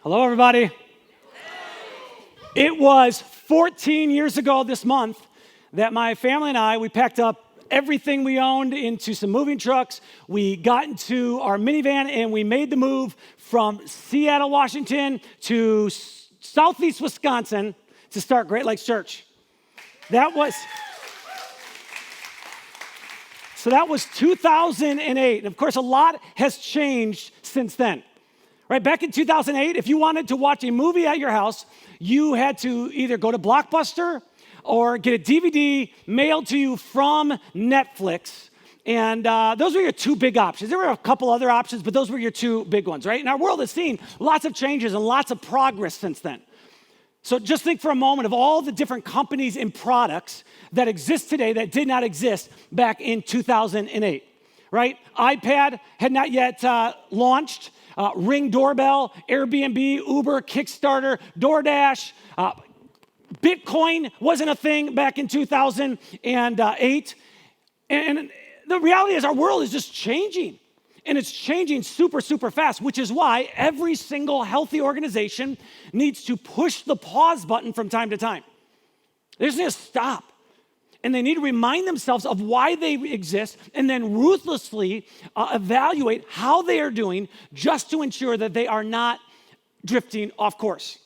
Hello, everybody. It was 14 years ago this month that my family and I, we packed up everything we owned into some moving trucks. We got into our minivan and we made the move from Seattle, Washington to southeast Wisconsin to start Great Lakes Church. That was 2008. And of course, a lot has changed since then. Right, back in 2008, if you wanted to watch a movie at your house, you had to either go to Blockbuster or get a DVD mailed to you from Netflix. And those were your two big options. There were a couple other options, but those were your two big ones, right? And our world has seen lots of changes and lots of progress since then. So just think for a moment of all the different companies and products that exist today that did not exist back in 2008, right? iPad had not yet launched. Ring doorbell, Airbnb, Uber, Kickstarter, DoorDash. Bitcoin wasn't a thing back in 2008. And the reality is our world is just changing. And it's changing super, super fast, which is why every single healthy organization needs to push the pause button from time to time. They just need to stop. And they need to remind themselves of why they exist and then ruthlessly evaluate how they are doing just to ensure that they are not drifting off course.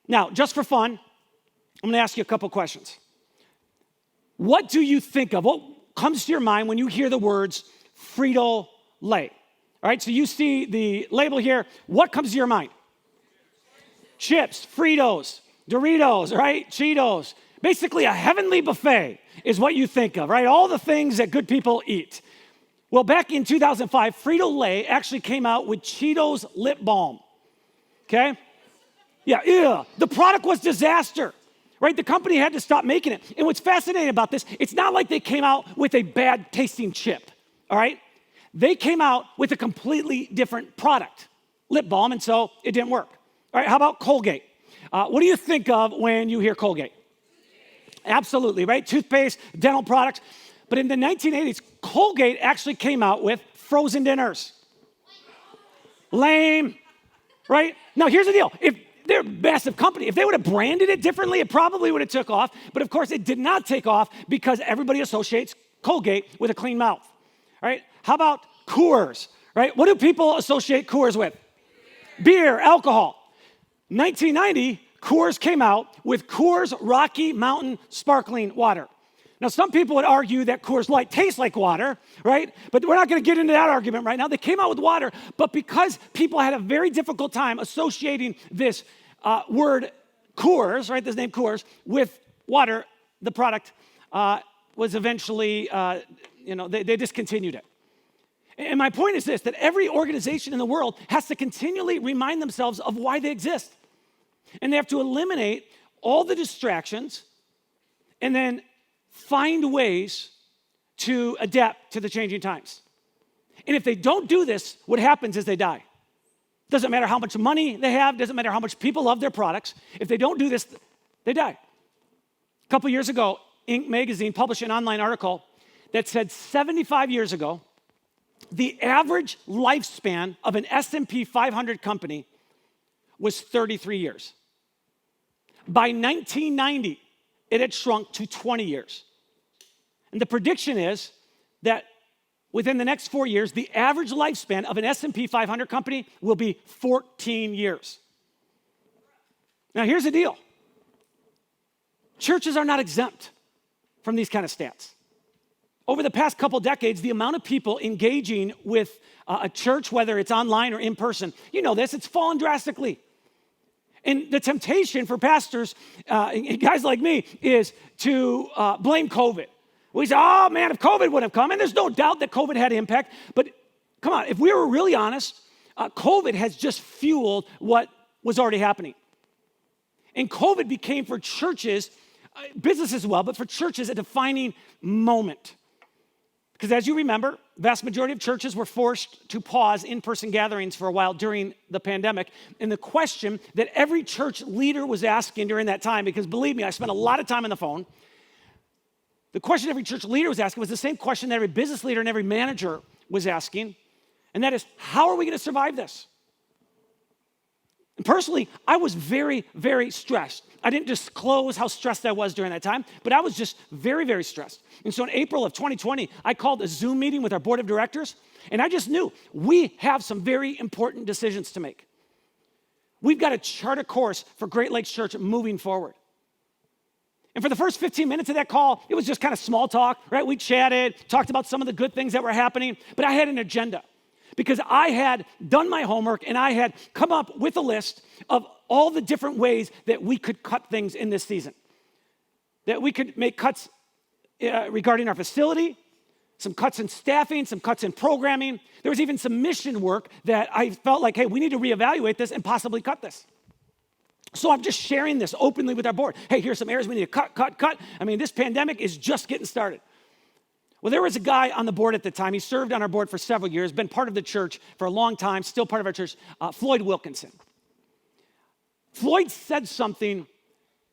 Now, just for fun, I'm going to ask you a couple questions. What do you think of? What comes to your mind when you hear the words Frito-Lay? All right, so you see the label here. What comes to your mind? Chips, Fritos, Doritos, right? Cheetos. Basically, a heavenly buffet is what you think of, right? All the things that good people eat. Well, back in 2005, Frito-Lay actually came out with Cheetos lip balm, okay? Yeah, ew. The product was disaster, right? The company had to stop making it. And what's fascinating about this, it's not like they came out with a bad tasting chip, all right? They came out with a completely different product, lip balm, and so it didn't work. All right, how about Colgate? What do you think of when you hear Colgate? Absolutely, right? Toothpaste, dental products. But in the 1980s, Colgate actually came out with frozen dinners. Lame, right? Now, here's the deal. If they're a massive company, if they would have branded it differently, it probably would have took off. But of course, it did not take off because everybody associates Colgate with a clean mouth, right? How about Coors, right? What do people associate Coors with? Beer, alcohol. 1990, Coors came out with Coors Rocky Mountain Sparkling Water. Now, some people would argue that Coors Light tastes like water, right? But we're not going to get into that argument right now. They came out with water, but because people had a very difficult time associating this word Coors, right, this name Coors, with water, the product was eventually, they discontinued it. And my point is this, that every organization in the world has to continually remind themselves of why they exist. And they have to eliminate all the distractions and then find ways to adapt to the changing times. And if they don't do this, what happens is they die. Doesn't matter how much money they have, doesn't matter how much people love their products. If they don't do this, they die. A couple years ago, Inc. magazine published an online article that said 75 years ago, the average lifespan of an S&P 500 company was 33 years. By 1990, it had shrunk to 20 years. And the prediction is that within the next 4 years, the average lifespan of an S&P 500 company will be 14 years. Now, here's the deal. Churches are not exempt from these kind of stats. Over the past couple decades, the amount of people engaging with a church, whether it's online or in person, you know this, it's fallen drastically. And the temptation for pastors, guys like me, is to blame COVID. We say, oh man, if COVID would have come, and there's no doubt that COVID had impact, but come on, if we were really honest, COVID has just fueled what was already happening. And COVID became for churches, business as well, but for churches a defining moment. Because as you remember, the vast majority of churches were forced to pause in-person gatherings for a while during the pandemic. And the question that every church leader was asking during that time, because believe me, I spent a lot of time on the phone, the question every church leader was asking was the same question that every business leader and every manager was asking, and that is, how are we going to survive this? And personally, I was very, very stressed. I didn't disclose how stressed I was during that time, but I was just very, very stressed. And so in April of 2020, I called a Zoom meeting with our board of directors, and I just knew we have some very important decisions to make. We've got to chart a course for Great Lakes Church moving forward. And for the first 15 minutes of that call, it was just kind of small talk, right? We chatted, talked about some of the good things that were happening, but I had an agenda because I had done my homework and I had come up with a list of all the different ways that we could cut things in this season. That we could make cuts regarding our facility, some cuts in staffing, some cuts in programming. There was even some mission work that I felt like, hey, we need to reevaluate this and possibly cut this. So I'm just sharing this openly with our board. Hey, here's some areas we need to cut. I mean, this pandemic is just getting started. Well, there was a guy on the board at the time. He served on our board for several years, been part of the church for a long time, still part of our church, Floyd Wilkinson. Floyd said something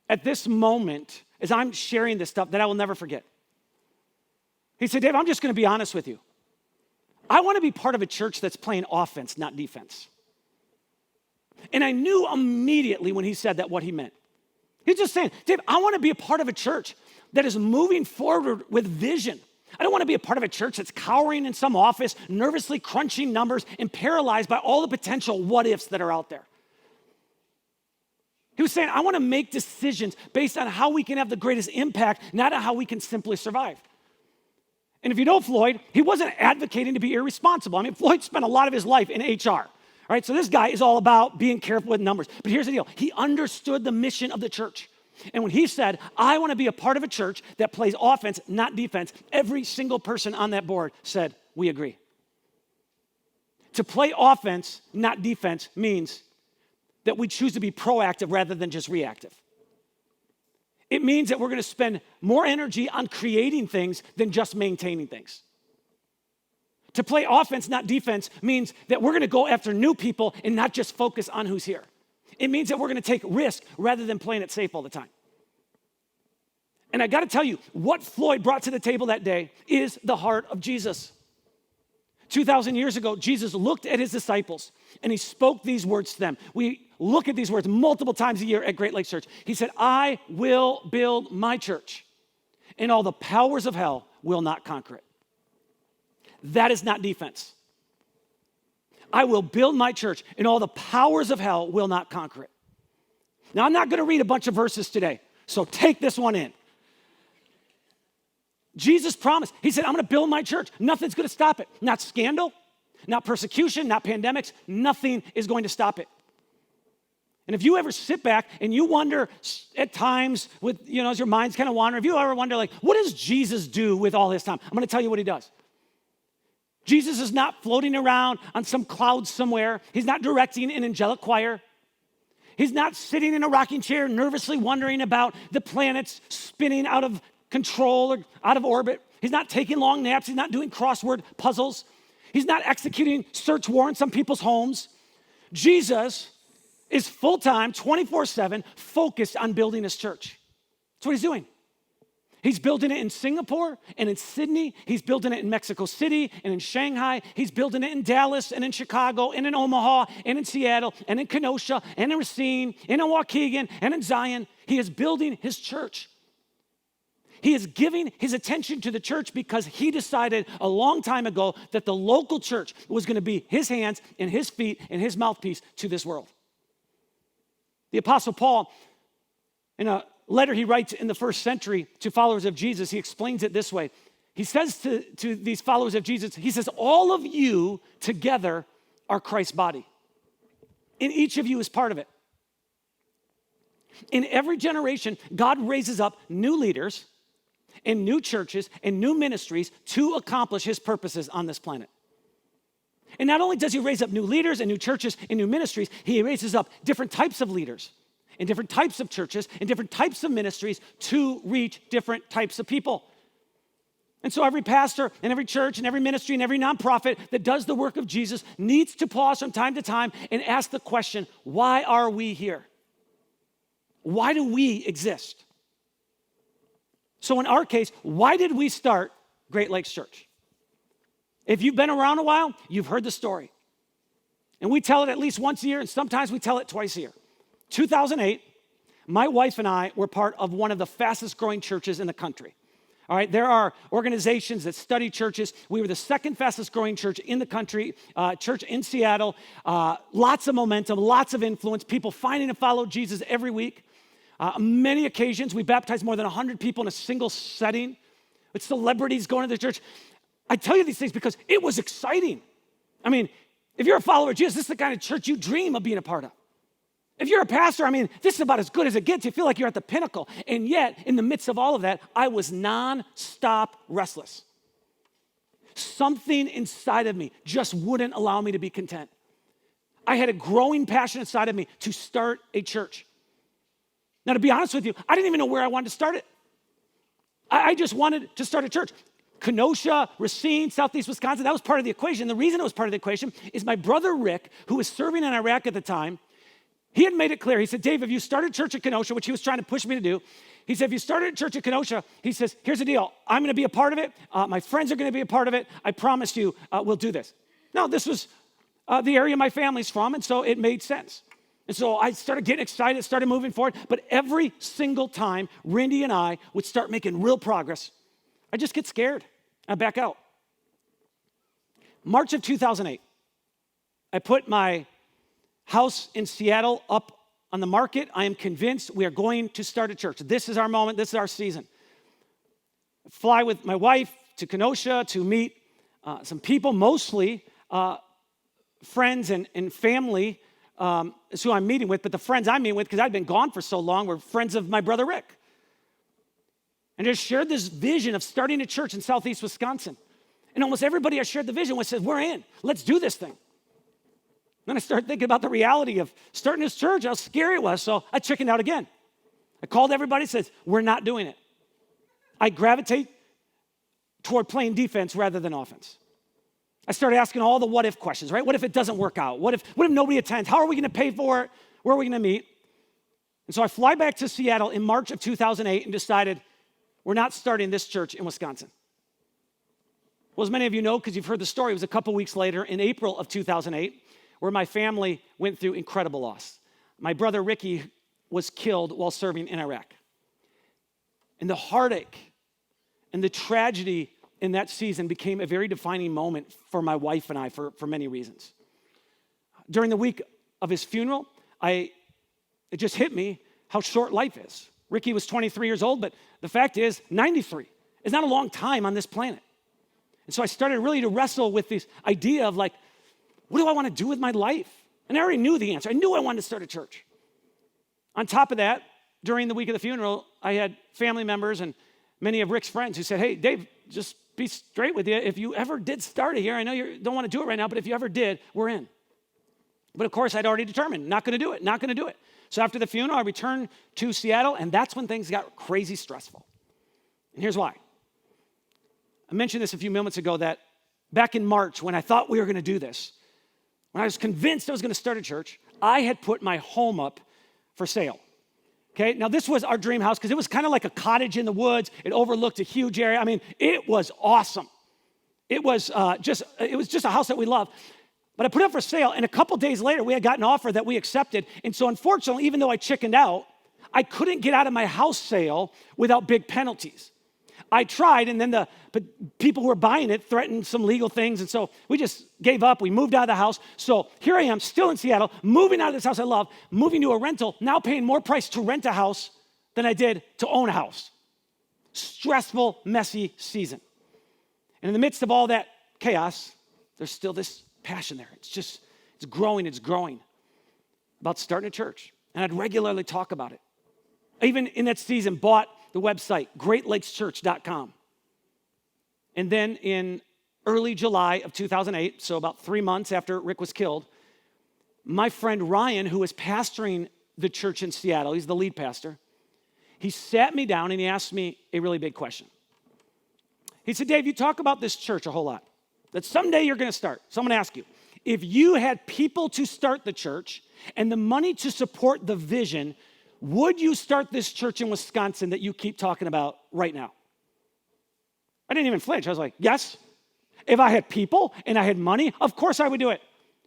at this moment as I'm sharing this stuff that I will never forget. He said, Dave, I'm just going to be honest with you. I want to be part of a church that's playing offense, not defense. And I knew immediately when he said that what he meant. He's just saying, Dave, I want to be a part of a church that is moving forward with vision. I don't want to be a part of a church that's cowering in some office, nervously crunching numbers and paralyzed by all the potential what-ifs that are out there. He was saying, I want to make decisions based on how we can have the greatest impact, not on how we can simply survive. And if you know Floyd, he wasn't advocating to be irresponsible. I mean, Floyd spent a lot of his life in HR. All right, so this guy is all about being careful with numbers. But here's the deal. He understood the mission of the church. And when he said, I want to be a part of a church that plays offense, not defense, every single person on that board said, we agree. To play offense, not defense, means that we choose to be proactive rather than just reactive. It means that we're going to spend more energy on creating things than just maintaining things. To play offense, not defense, means that we're going to go after new people and not just focus on who's here. It means that we're going to take risk rather than playing it safe all the time. And I got to tell you, what Floyd brought to the table that day is the heart of Jesus. 2,000 years ago, Jesus looked at his disciples and he spoke these words to them. We look at these words multiple times a year at Great Lakes Church. He said, I will build my church and all the powers of hell will not conquer it. That is not defense. I will build my church and all the powers of hell will not conquer it. Now, I'm not going to read a bunch of verses today, so take this one in. Jesus promised. He said, I'm going to build my church. Nothing's going to stop it. Not scandal, not persecution, not pandemics. Nothing is going to stop it. And if you ever sit back and you wonder at times with, as your mind's kind of wandering, if you ever wonder, like, what does Jesus do with all his time? I'm going to tell you what he does. Jesus is not floating around on some cloud somewhere. He's not directing an angelic choir. He's not sitting in a rocking chair nervously wondering about the planets spinning out of control or out of orbit. He's not taking long naps. He's not doing crossword puzzles. He's not executing search warrants on people's homes. Jesus is full-time, 24/7, focused on building his church. That's what he's doing. He's building it in Singapore and in Sydney. He's building it in Mexico City and in Shanghai. He's building it in Dallas and in Chicago and in Omaha and in Seattle and in Kenosha and in Racine and in Waukegan and in Zion. He is building his church. He is giving his attention to the church because he decided a long time ago that the local church was going to be his hands and his feet and his mouthpiece to this world. The Apostle Paul, in a letter he writes in the first century to followers of Jesus, he explains it this way. He says to these followers of Jesus, he says, all of you together are Christ's body. And each of you is part of it. In every generation, God raises up new leaders and new churches and new ministries to accomplish his purposes on this planet. And not only does he raise up new leaders and new churches and new ministries, he raises up different types of leaders and different types of churches and different types of ministries to reach different types of people. And so every pastor and every church and every ministry and every nonprofit that does the work of Jesus needs to pause from time to time and ask the question, why are we here? Why do we exist? So in our case, why did we start Great Lakes Church? If you've been around a while, you've heard the story. And we tell it at least once a year, and sometimes we tell it twice a year. 2008, my wife and I were part of one of the fastest growing churches in the country. All right, there are organizations that study churches. We were the second fastest growing church in the country, church in Seattle. Lots of momentum, lots of influence, people finding to follow Jesus every week. On many occasions, we baptized more than 100 people in a single setting, with celebrities going to the church. I tell you these things because it was exciting. I mean, if you're a follower of Jesus, this is the kind of church you dream of being a part of. If you're a pastor, I mean, this is about as good as it gets. You feel like you're at the pinnacle. And yet, in the midst of all of that, I was nonstop restless. Something inside of me just wouldn't allow me to be content. I had a growing passion inside of me to start a church. Now, to be honest with you, I didn't even know where I wanted to start it. I just wanted to start a church. Kenosha, Racine, Southeast Wisconsin, that was part of the equation. The reason it was part of the equation is my brother Rick, who was serving in Iraq at the time, he had made it clear. He said, Dave, if you started a church at Kenosha, which he was trying to push me to do, he said, if you started a church at Kenosha, he says, here's the deal. I'm going to be a part of it. My friends are going to be a part of it. I promise you we'll do this. Now, this was the area my family's from, and so it made sense. And so I started getting excited, started moving forward. But every single time Randy and I would start making real progress, I just get scared. I back out. March of 2008, I put my house in Seattle up on the market. I am convinced we are going to start a church. This is our moment. This is our season. I fly with my wife to Kenosha to meet some people, mostly friends and family is who I'm meeting with. But the friends I'm meeting with, because I'd been gone for so long, were friends of my brother Rick. And just shared this vision of starting a church in Southeast Wisconsin. And almost everybody I shared the vision with said, we're in. Let's do this thing. Then I started thinking about the reality of starting this church, how scary it was, so I chickened out again. I called everybody and says, we're not doing it. I gravitate toward playing defense rather than offense. I started asking all the what-if questions, right? What if it doesn't work out? What if nobody attends? How are we going to pay for it? Where are we going to meet? And so I fly back to Seattle in March of 2008 and decided we're not starting this church in Wisconsin. Well, as many of you know, because you've heard the story, it was a couple weeks later in April of 2008 where my family went through incredible loss. My brother Ricky was killed while serving in Iraq. And the heartache and the tragedy in that season became a very defining moment for my wife and I for many reasons. During the week of his funeral, it just hit me how short life is. Ricky was 23 years old, but the fact is 93 is not a long time on this planet. And so I started really to wrestle with this idea of like, what do I want to do with my life? And I already knew the answer. I knew I wanted to start a church. On top of that, during the week of the funeral, I had family members and many of Rick's friends who said, hey, Dave, just be straight with you. If you ever did start it here, I know you don't want to do it right now, but if you ever did, we're in. But of course, I'd already determined, not going to do it. So after the funeral, I returned to Seattle, and that's when things got crazy stressful. And here's why. I mentioned this a few moments ago that back in March, when I thought we were going to do this, when I was convinced I was going to start a church, I had put my home up for sale. Okay, now this was our dream house because it was kind of like a cottage in the woods. It overlooked a huge area. I mean, it was awesome. It was just a house that we loved. But I put it up for sale, and a couple days later, we had gotten an offer that we accepted. And so unfortunately, even though I chickened out, I couldn't get out of my house sale without big penalties. I tried, and then but people who were buying it threatened some legal things, and so we just gave up. We moved out of the house. So here I am, still in Seattle, moving out of this house I love, moving to a rental, now paying more price to rent a house than I did to own a house. Stressful, messy season. And in the midst of all that chaos, there's still this passion there. It's growing about starting a church. And I'd regularly talk about it. I even in that season bought the website, greatlakechurch.com. And then in early July of 2008, so about 3 months after Rick was killed, my friend Ryan, who was pastoring the church in Seattle, he's the lead pastor, he sat me down and he asked me a really big question. He said, Dave, you talk about this church a whole lot, that someday you're going to start. So I'm going to ask you, if you had people to start the church and the money to support the vision, would you start this church in Wisconsin that you keep talking about right now? I didn't even flinch. I was like, yes. If I had people and I had money, of course I would do it.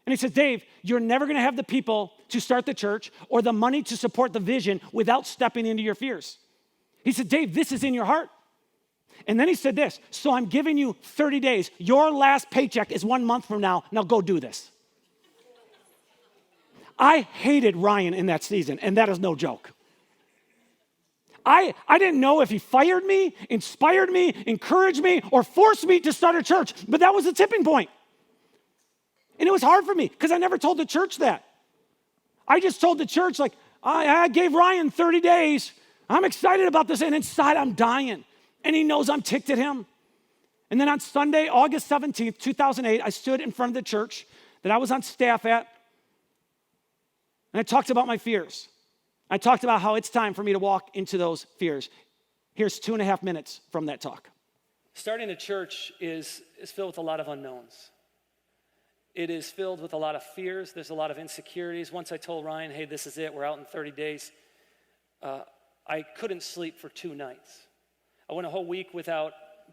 And he says, Dave, you're never going to have the people to start the church or the money to support the vision without stepping into your fears. He said, Dave, this is in your heart. And then he said this, so I'm giving you 30 days. Your last paycheck is 1 month from now. Now go do this. I hated Ryan in that season, and that is no joke. I didn't know if he fired me, inspired me, encouraged me, or forced me to start a church, but that was the tipping point. And it was hard for me because I never told the church that. I just told the church, like, I gave Ryan 30 days. I'm excited about this, and inside I'm dying. And he knows I'm ticked at him. And then on Sunday, August 17th, 2008, I stood in front of the church that I was on staff at, and I talked about my fears. I talked about how it's time for me to walk into those fears. Here's 2.5 minutes from that talk. Starting a church is filled with a lot of unknowns. It is filled with a lot of fears. There's a lot of insecurities. Once I told Ryan, hey, this is it. We're out in 30 days. I couldn't sleep for 2 nights. I went a whole week without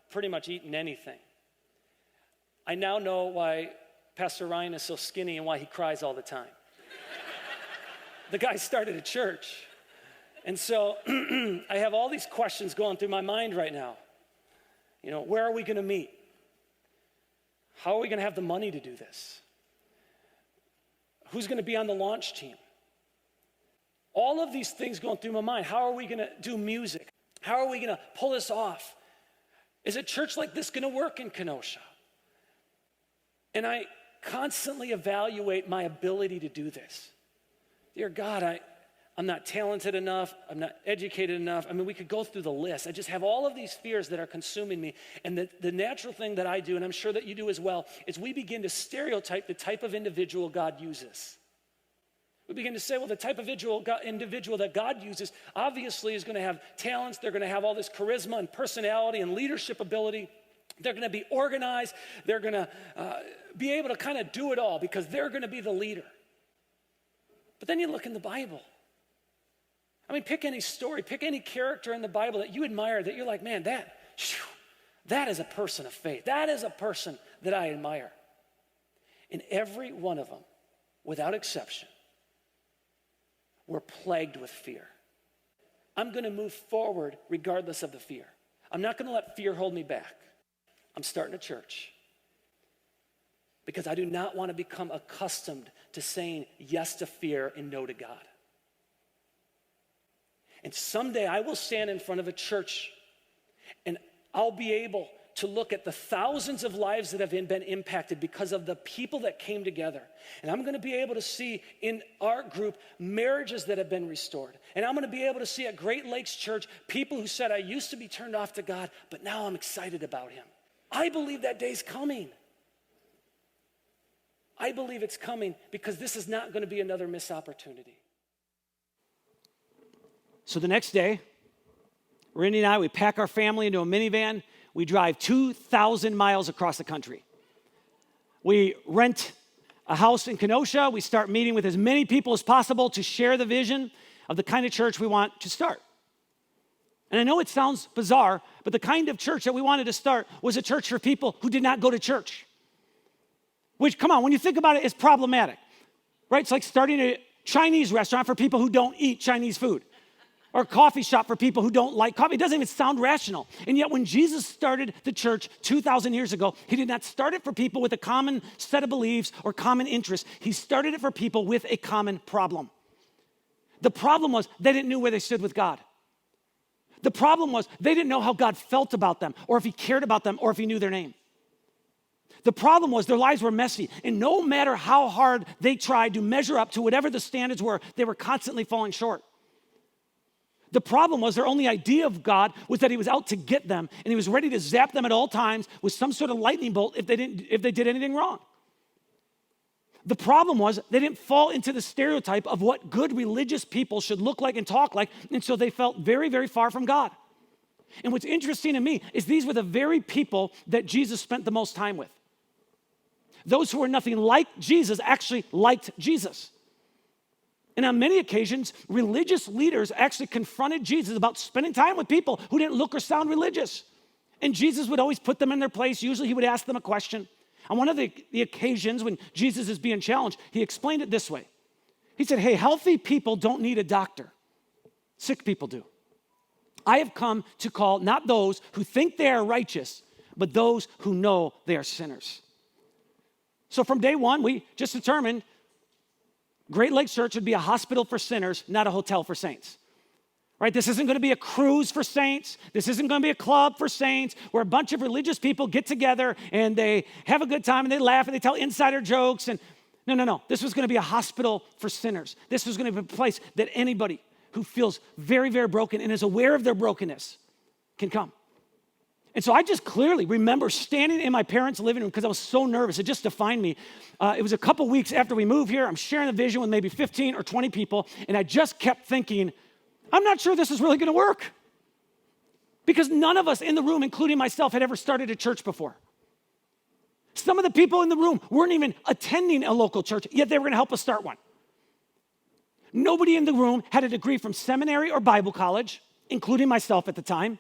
pretty much eating anything. I now know why Pastor Ryan is so skinny and why he cries all the time. The guy started a church. And so I have all these questions going through my mind right now. You know, where are we going to meet? How are we going to have the money to do this? Who's going to be on the launch team? All of these things going through my mind. How are we going to do music? How are we going to pull this off? Is a church like this going to work in Kenosha? And I constantly evaluate my ability to do this. Dear God, I'm not talented enough. I'm not educated enough. I mean, we could go through the list. I just have all of these fears that are consuming me. And the natural thing that I do, and I'm sure that you do as well, is we begin to stereotype the type of individual God uses. We begin to say, well, the type of individual that God uses obviously is going to have talents. They're going to have all this charisma and personality and leadership ability. They're going to be organized. They're going to be able to kind of do it all because they're going to be the leader. But then you look in the Bible. I mean, pick any story, pick any character in the Bible that you admire, that you're like, man, that is a person of faith. That is a person that I admire. And every one of them, without exception, were plagued with fear. I'm going to move forward regardless of the fear. I'm not going to let fear hold me back. I'm starting a church because I do not want to become accustomed to saying yes to fear and no to God. And someday I will stand in front of a church and I'll be able to look at the thousands of lives that have been impacted because of the people that came together. And I'm going to be able to see in our group marriages that have been restored. And I'm going to be able to see at Great Lakes Church people who said, I used to be turned off to God, but now I'm excited about him. I believe that day's coming. I believe it's coming because this is not going to be another missed opportunity. So the next day, Randy and I, we pack our family into a minivan. We drive 2,000 miles across the country. We rent a house in Kenosha. We start meeting with as many people as possible to share the vision of the kind of church we want to start. And I know it sounds bizarre, but the kind of church that we wanted to start was a church for people who did not go to church. Which, come on, when you think about it, is problematic, right? It's like starting a Chinese restaurant for people who don't eat Chinese food, or a coffee shop for people who don't like coffee. It doesn't even sound rational. And yet when Jesus started the church 2,000 years ago, he did not start it for people with a common set of beliefs or common interests. He started it for people with a common problem. The problem was they didn't know where they stood with God. The problem was they didn't know how God felt about them, or if he cared about them, or if he knew their name. The problem was their lives were messy, and no matter how hard they tried to measure up to whatever the standards were, they were constantly falling short. The problem was their only idea of God was that he was out to get them, and he was ready to zap them at all times with some sort of lightning bolt if they did anything wrong. The problem was they didn't fall into the stereotype of what good religious people should look like and talk like, and so they felt very, very far from God. And what's interesting to me is these were the very people that Jesus spent the most time with. Those who were nothing like Jesus actually liked Jesus. And on many occasions, religious leaders actually confronted Jesus about spending time with people who didn't look or sound religious. And Jesus would always put them in their place. Usually he would ask them a question. On one of the occasions when Jesus is being challenged, he explained it this way. He said, hey, healthy people don't need a doctor. Sick people do. I have come to call not those who think they are righteous, but those who know they are sinners. So from day one, we just determined Great Lakes Church would be a hospital for sinners, not a hotel for saints. Right? This isn't going to be a cruise for saints. This isn't going to be a club for saints where a bunch of religious people get together and they have a good time and they laugh and they tell insider jokes. And no. This was going to be a hospital for sinners. This was going to be a place that anybody who feels very, very broken and is aware of their brokenness can come. And so I just clearly remember standing in my parents' living room because I was so nervous. It just defined me. It was a couple weeks after we moved here. I'm sharing the vision with maybe 15 or 20 people, and I just kept thinking, I'm not sure this is really going to work. Because none of us in the room, including myself, had ever started a church before. Some of the people in the room weren't even attending a local church, yet they were going to help us start one. Nobody in the room had a degree from seminary or Bible college, including myself at the time.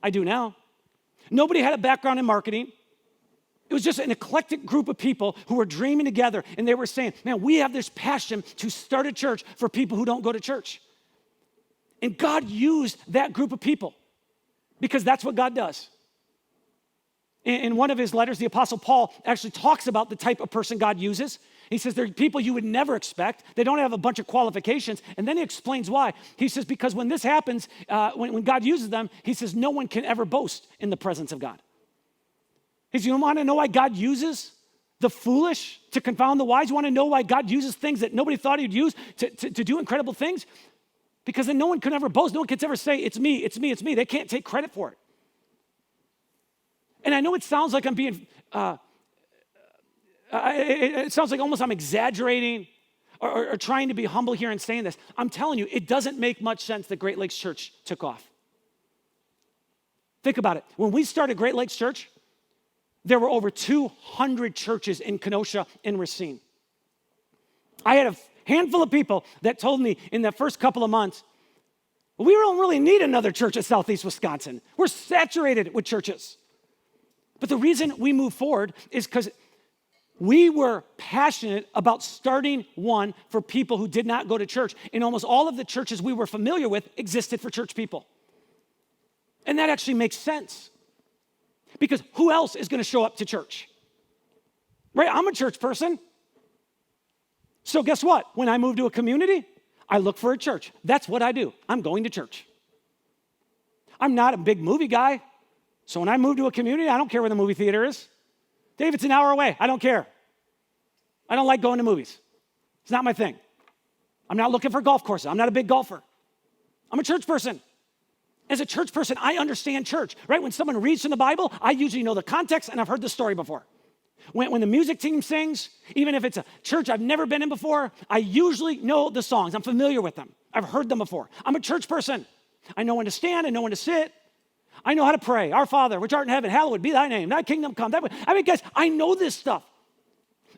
I do now. Nobody had a background in marketing. It was just an eclectic group of people who were dreaming together, and they were saying, man, we have this passion to start a church for people who don't go to church. And God used that group of people because that's what God does. In one of his letters, the Apostle Paul actually talks about the type of person God uses. He says they're people you would never expect. They don't have a bunch of qualifications. And then he explains why. He says because when this happens, when God uses them, he says no one can ever boast in the presence of God. He says, you want to know why God uses the foolish to confound the wise? You want to know why God uses things that nobody thought he'd use to do incredible things? Because then no one can ever boast. No one can ever say, it's me, it's me, it's me. They can't take credit for it. And I know it sounds like I'm being, it sounds like almost I'm exaggerating or trying to be humble here and saying this. I'm telling you, it doesn't make much sense that Great Lakes Church took off. Think about it. When we started Great Lakes Church, there were over 200 churches in Kenosha and Racine. I had a handful of people that told me in the first couple of months, we don't really need another church at Southeast Wisconsin. We're saturated with churches. But the reason we moved forward is because we were passionate about starting one for people who did not go to church. And almost all of the churches we were familiar with existed for church people. And that actually makes sense. Because who else is going to show up to church? Right? I'm a church person. So guess what? When I move to a community, I look for a church. That's what I do. I'm going to church. I'm not a big movie guy. So when I move to a community, I don't care where the movie theater is. Dave, it's an hour away. I don't care. I don't like going to movies. It's not my thing. I'm not looking for golf courses. I'm not a big golfer. I'm a church person. As a church person, I understand church, right? When someone reads from the Bible, I usually know the context and I've heard the story before. When the music team sings, even if it's a church I've never been in before, I usually know the songs. I'm familiar with them. I've heard them before. I'm a church person. I know when to stand. I know when to sit. I know how to pray. Our Father, which art in heaven, hallowed be thy name. Thy kingdom come. Guys, I know this stuff.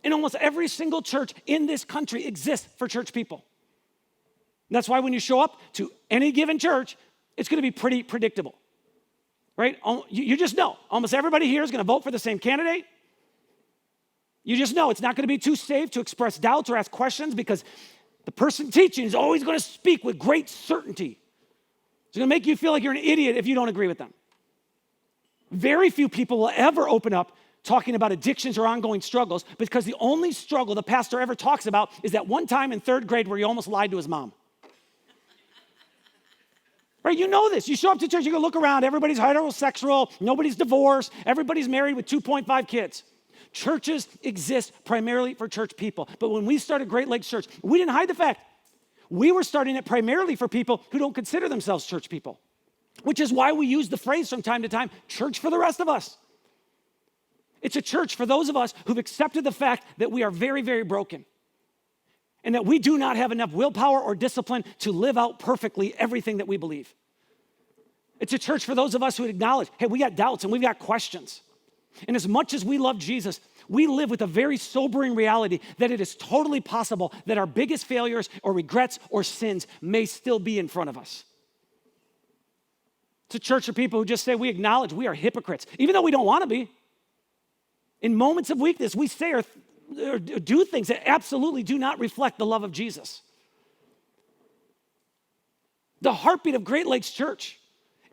And almost every single church in this country exists for church people. And that's why when you show up to any given church, it's going to be pretty predictable, right? You just know. Almost everybody here is going to vote for the same candidate. You just know it's not going to be too safe to express doubts or ask questions because the person teaching is always going to speak with great certainty. It's going to make you feel like you're an idiot if you don't agree with them. Very few people will ever open up talking about addictions or ongoing struggles because the only struggle the pastor ever talks about is that one time in third grade where he almost lied to his mom. Right? You know this. You show up to church, you go look around, everybody's heterosexual, nobody's divorced, everybody's married with 2.5 kids. Churches exist primarily for church people. But when we started Great Lakes Church, we didn't hide the fact. We were starting it primarily for people who don't consider themselves church people, which is why we use the phrase from time to time, church for the rest of us. It's a church for those of us who've accepted the fact that we are very, very broken and that we do not have enough willpower or discipline to live out perfectly everything that we believe. It's a church for those of us who acknowledge, hey, we got doubts and we've got questions. And as much as we love Jesus, we live with a very sobering reality that it is totally possible that our biggest failures or regrets or sins may still be in front of us. It's a church of people who just say we acknowledge we are hypocrites, even though we don't want to be. In moments of weakness, we say or do things that absolutely do not reflect the love of Jesus. The heartbeat of Great Lakes Church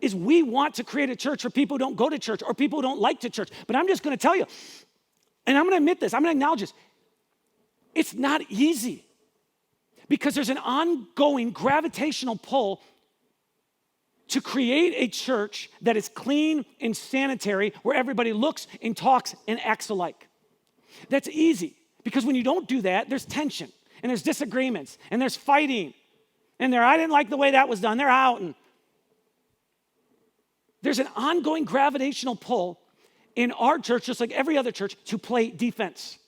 is we want to create a church for people who don't go to church or people who don't like to church. But I'm just going to tell you, and I'm going to admit this, I'm going to acknowledge this. It's not easy because there's an ongoing gravitational pull to create a church that is clean and sanitary where everybody looks and talks and acts alike. That's easy because when you don't do that, there's tension and there's disagreements and there's fighting and I didn't like the way that was done, they're out. And there's an ongoing gravitational pull in our church, just like every other church, to play defense.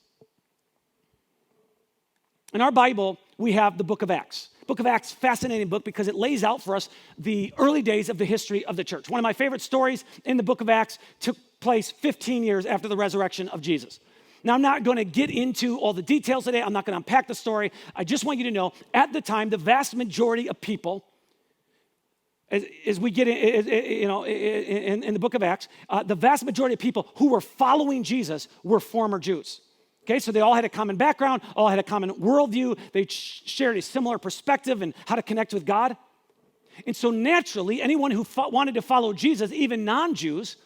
In our Bible, we have the book of Acts. Book of Acts, fascinating book because it lays out for us the early days of the history of the church. One of my favorite stories in the book of Acts took place 15 years after the resurrection of Jesus. Now, I'm not going to get into all the details today. I'm not going to unpack the story. I just want you to know, at the time, the vast majority of people, as we get in the book of Acts, the vast majority of people who were following Jesus were former Jews. Okay, so they all had a common background, all had a common worldview. They shared a similar perspective and how to connect with God. And so naturally, anyone who wanted to follow Jesus, even non-Jews,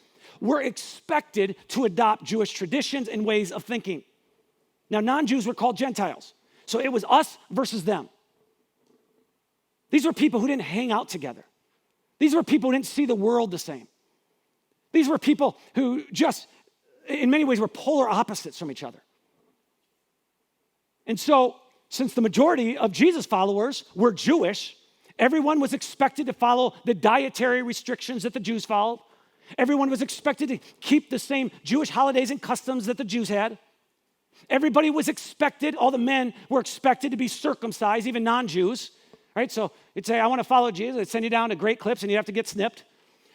were expected to adopt Jewish traditions and ways of thinking. Now, non-Jews were called Gentiles. So it was us versus them. These were people who didn't hang out together. These were people who didn't see the world the same. These were people who just, in many ways, were polar opposites from each other. And so, since the majority of Jesus' followers were Jewish, everyone was expected to follow the dietary restrictions that the Jews followed. Everyone was expected to keep the same Jewish holidays and customs that the Jews had. Everybody was expected, all the men were expected to be circumcised, even non-Jews. Right? So you'd say, I want to follow Jesus. They'd send you down to Great Clips and you have to get snipped.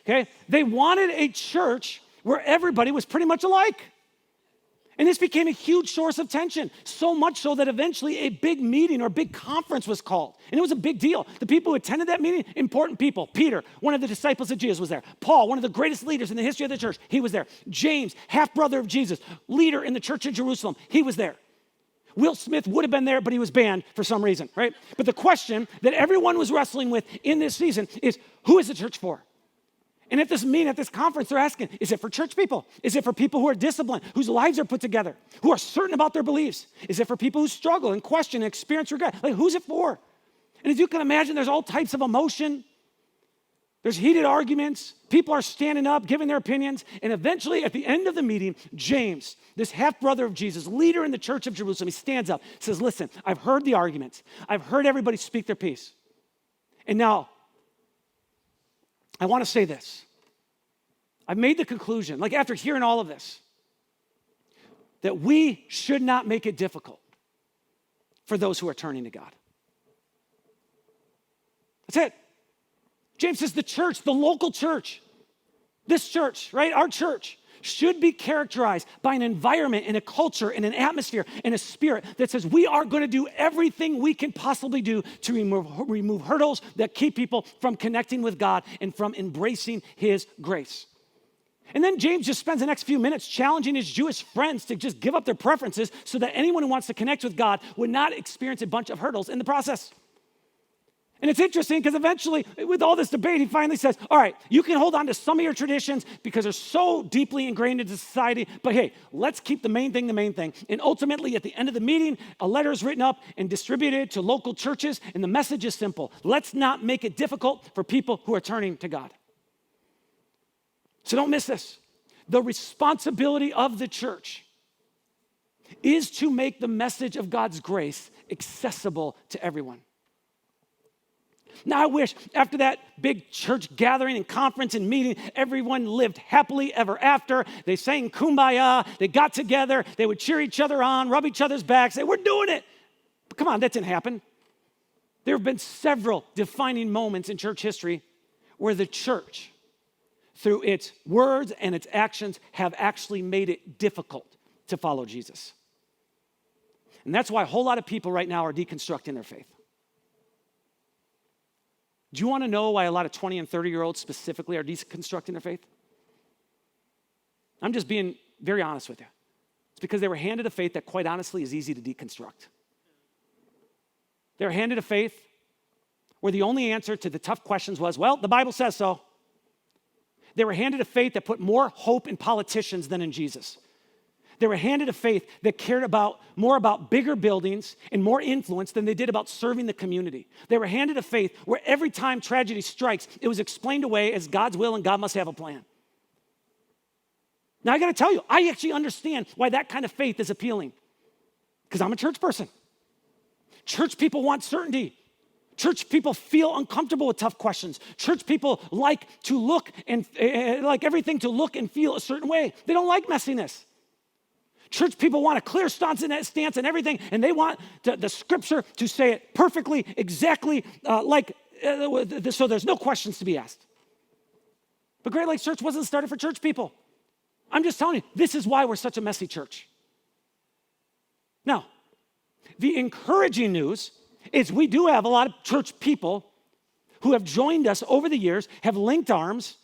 Okay? They wanted a church where everybody was pretty much alike. And this became a huge source of tension, so much so that eventually a big meeting or big conference was called. And it was a big deal. The people who attended that meeting, important people. Peter, one of the disciples of Jesus, was there. Paul, one of the greatest leaders in the history of the church, he was there. James, half-brother of Jesus, leader in the church in Jerusalem, he was there. Will Smith would have been there, but he was banned for some reason, right? But the question that everyone was wrestling with in this season is, who is the church for? And at this meeting, at this conference, they're asking, is it for church people? Is it for people who are disciplined, whose lives are put together, who are certain about their beliefs? Is it for people who struggle and question and experience regret? Like, who's it for? And as you can imagine, there's all types of emotion. There's heated arguments. People are standing up, giving their opinions. And eventually, at the end of the meeting, James, this half-brother of Jesus, leader in the church of Jerusalem, he stands up, says, listen, I've heard the arguments. I've heard everybody speak their piece. And now, I want to say this. I've made the conclusion, like after hearing all of this, that we should not make it difficult for those who are turning to God. That's it. James says the church, the local church, this church, right, our church, should be characterized by an environment and a culture and an atmosphere and a spirit that says we are going to do everything we can possibly do to remove hurdles that keep people from connecting with God and from embracing His grace. And then James just spends the next few minutes challenging his Jewish friends to just give up their preferences so that anyone who wants to connect with God would not experience a bunch of hurdles in the process. And it's interesting because eventually, with all this debate, he finally says, all right, you can hold on to some of your traditions because they're so deeply ingrained into society, but hey, let's keep the main thing the main thing. And ultimately, at the end of the meeting, a letter is written up and distributed to local churches, and the message is simple. Let's not make it difficult for people who are turning to God. So don't miss this. The responsibility of the church is to make the message of God's grace accessible to everyone. Now, I wish after that big church gathering and conference and meeting, everyone lived happily ever after. They sang Kumbaya. They got together. They would cheer each other on, rub each other's backs, say, we're doing it. But come on, that didn't happen. There have been several defining moments in church history where the church, through its words and its actions, have actually made it difficult to follow Jesus. And that's why a whole lot of people right now are deconstructing their faith. Do you want to know why a lot of 20 and 30-year-olds specifically are deconstructing their faith? I'm just being very honest with you. It's because they were handed a faith that, quite honestly, is easy to deconstruct. They were handed a faith where the only answer to the tough questions was, well, the Bible says so. They were handed a faith that put more hope in politicians than in Jesus. They were handed a faith that cared more about bigger buildings and more influence than they did about serving the community. They were handed a faith where every time tragedy strikes, it was explained away as God's will and God must have a plan. Now, I got to tell you, I actually understand why that kind of faith is appealing, because I'm a church person. Church people want certainty. Church people feel uncomfortable with tough questions. Church people like to look and like everything to look and feel a certain way. They don't like messiness. Church people want a clear stance and everything, and they want the scripture to say it perfectly, exactly so there's no questions to be asked. But Great Lakes Church wasn't started for church people. I'm just telling you, this is why we're such a messy church. Now, the encouraging news is we do have a lot of church people who have joined us over the years, have linked arms,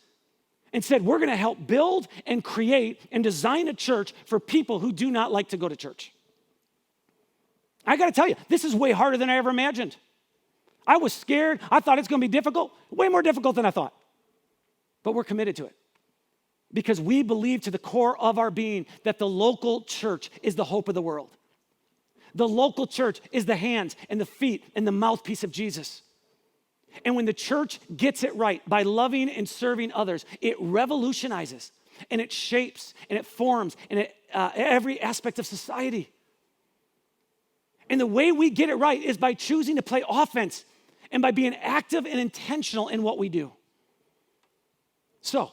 and said, we're going to help build and create and design a church for people who do not like to go to church. I got to tell you, this is way harder than I ever imagined. I was scared. I thought it's going to be difficult, way more difficult than I thought. But we're committed to it because we believe to the core of our being that the local church is the hope of the world. The local church is the hands and the feet and the mouthpiece of Jesus. And when the church gets it right by loving and serving others, it revolutionizes and it shapes and it forms in every aspect of society. And the way we get it right is by choosing to play offense and by being active and intentional in what we do. So,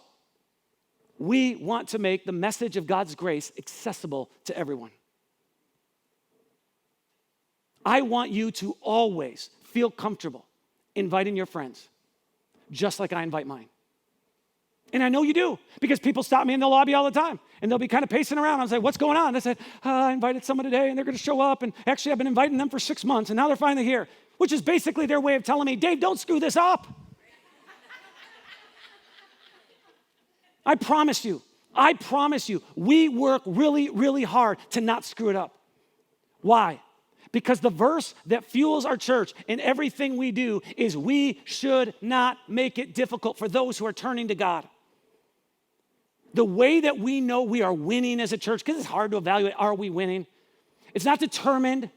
we want to make the message of God's grace accessible to everyone. I want you to always feel comfortable inviting your friends, just like I invite mine. And I know you do, because people stop me in the lobby all the time, and they'll be kind of pacing around. I was like, what's going on? They said, I invited someone today, and they're going to show up, and actually I've been inviting them for 6 months, and now they're finally here, which is basically their way of telling me, Dave, don't screw this up. I promise you, we work really, really hard to not screw it up. Why? Because the verse that fuels our church and everything we do is we should not make it difficult for those who are turning to God. The way that we know we are winning as a church, because it's hard to evaluate, are we winning? It's not determined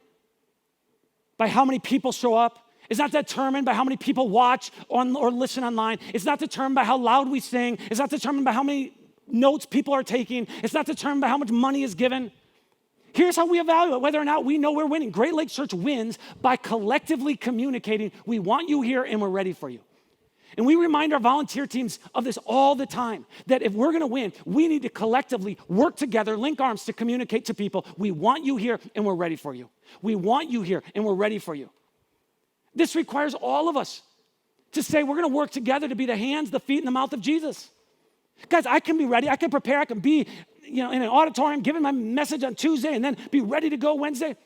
by how many people show up. It's not determined by how many people watch or listen online. It's not determined by how loud we sing. It's not determined by how many notes people are taking. It's not determined by how much money is given. Here's how we evaluate whether or not we know we're winning. Great Lakes Church wins by collectively communicating, we want you here and we're ready for you. And we remind our volunteer teams of this all the time, that if we're gonna win, we need to collectively work together, link arms to communicate to people, we want you here and we're ready for you. We want you here and we're ready for you. This requires all of us to say we're gonna work together to be the hands, the feet, and the mouth of Jesus. Guys, I can be ready, I can prepare, I can be in an auditorium giving my message on Tuesday and then be ready to go Wednesday.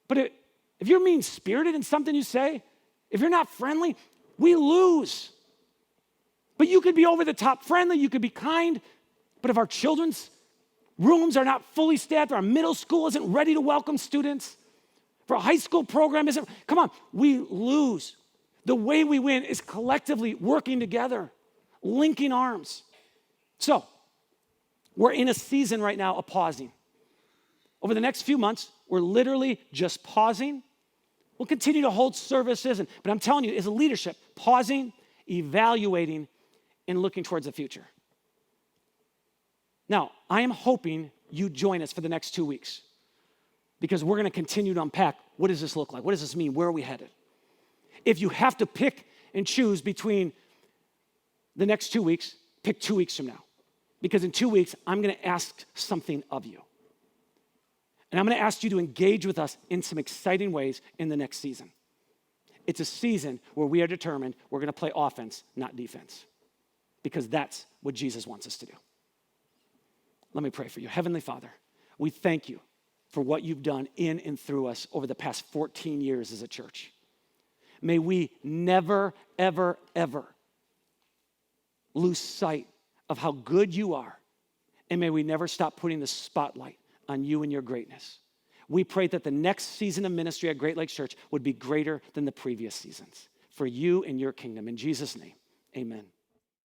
But if you're mean-spirited in something you say, if you're not friendly, we lose. But you could be over-the-top friendly, you could be kind, but if our children's rooms are not fully staffed, our middle school isn't ready to welcome students, if our high school program isn't, come on, we lose. The way we win is collectively working together, linking arms. So, we're in a season right now of pausing. Over the next few months, we're literally just pausing. We'll continue to hold services, but I'm telling you, as a leadership, pausing, evaluating, and looking towards the future. Now, I am hoping you join us for the next 2 weeks because we're going to continue to unpack, what does this look like? What does this mean? Where are we headed? If you have to pick and choose between the next 2 weeks, pick 2 weeks from now. Because in 2 weeks, I'm going to ask something of you. And I'm going to ask you to engage with us in some exciting ways in the next season. It's a season where we are determined we're going to play offense, not defense. Because that's what Jesus wants us to do. Let me pray for you. Heavenly Father, we thank you for what you've done in and through us over the past 14 years as a church. May we never, ever, ever lose sight of how good you are And may we never stop putting the spotlight on you and your greatness. We pray that the next season of ministry at Great Lakes Church would be greater than the previous seasons for you and your kingdom. In Jesus' name, amen.